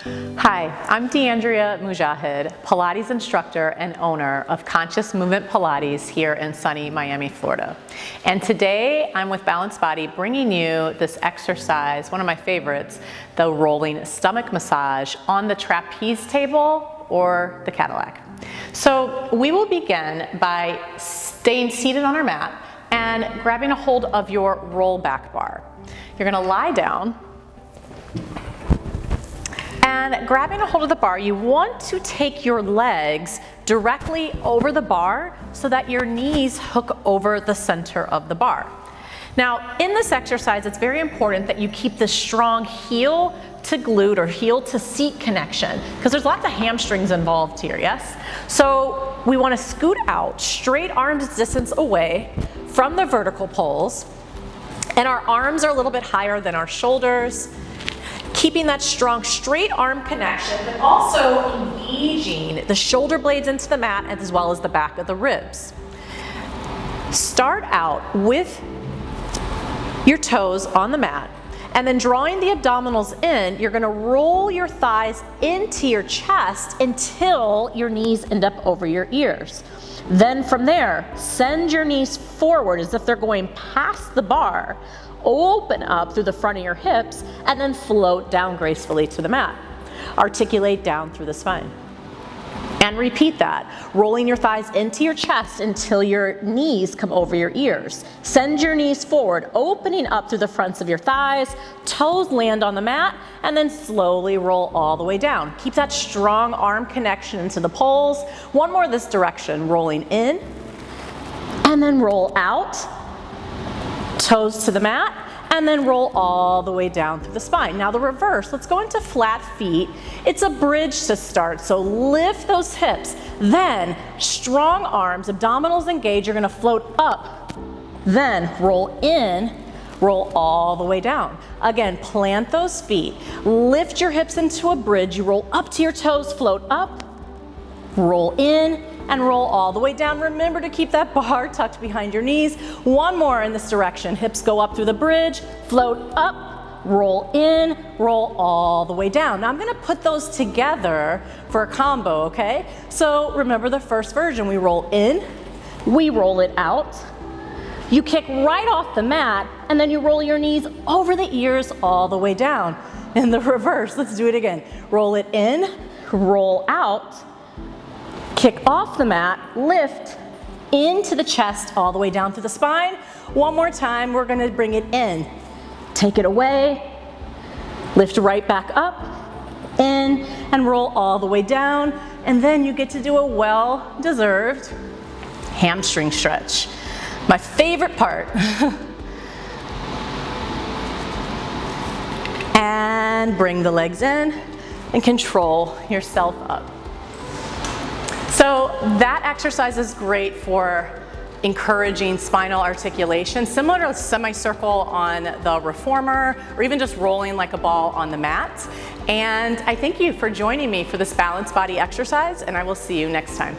Hi, I'm Deanndria Mujahid, Pilates instructor and owner of Conscious Movement Pilates here in sunny Miami, Florida. And today I'm with Balanced Body bringing you this exercise, one of my favorites, the rolling stomach massage on the trapeze table or the Cadillac. So we will begin by staying seated on our mat and grabbing a hold of your roll back bar. You're going to lie down. And grabbing a hold of the bar, you want to take your legs directly over the bar so that your knees hook over the center of the bar. Now, in this exercise, it's very important that you keep the strong heel to glute or heel to seat connection because there's lots of hamstrings involved here, yes? So we want to scoot out straight arms distance away from the vertical poles, and our arms are a little bit higher than our shoulders. Keeping that strong straight arm connection, but also engaging the shoulder blades into the mat as well as the back of the ribs. Start out with your toes on the mat, and then drawing the abdominals in, you're going to roll your thighs into your chest until your knees end up over your ears. Then from there, send your knees forward as if they're going past the bar. Open up through the front of your hips and then float down gracefully to the mat. Articulate down through the spine. And repeat that, rolling your thighs into your chest until your knees come over your ears. Send your knees forward, opening up through the fronts of your thighs, toes land on the mat, and then slowly roll all the way down. Keep that strong arm connection into the poles. One more this direction, rolling in, and then roll out. Toes to the mat, and then roll all the way down through the spine. Now the reverse, let's go into flat feet. It's a bridge to start, so lift those hips. Then strong arms, abdominals engaged, you're gonna float up. Then roll in, roll all the way down. Again, plant those feet. Lift your hips into a bridge. You roll up to your toes, float up, roll in, and roll all the way down. Remember to keep that bar tucked behind your knees. One more in this direction. Hips go up through the bridge, float up, roll in, roll all the way down. Now I'm gonna put those together for a combo, okay? So remember the first version. We roll in, we roll it out. You kick right off the mat, and then you roll your knees over the ears all the way down. In the reverse, let's do it again. Roll it in, roll out, kick off the mat, lift into the chest all the way down through the spine. One more time, we're gonna bring it in. Take it away, lift right back up, in, and roll all the way down. And then you get to do a well-deserved hamstring stretch. My favorite part. And bring the legs in and control yourself up. So that exercise is great for encouraging spinal articulation, similar to a semicircle on the reformer, or even just rolling like a ball on the mat. And I thank you for joining me for this Balanced Body exercise, and I will see you next time.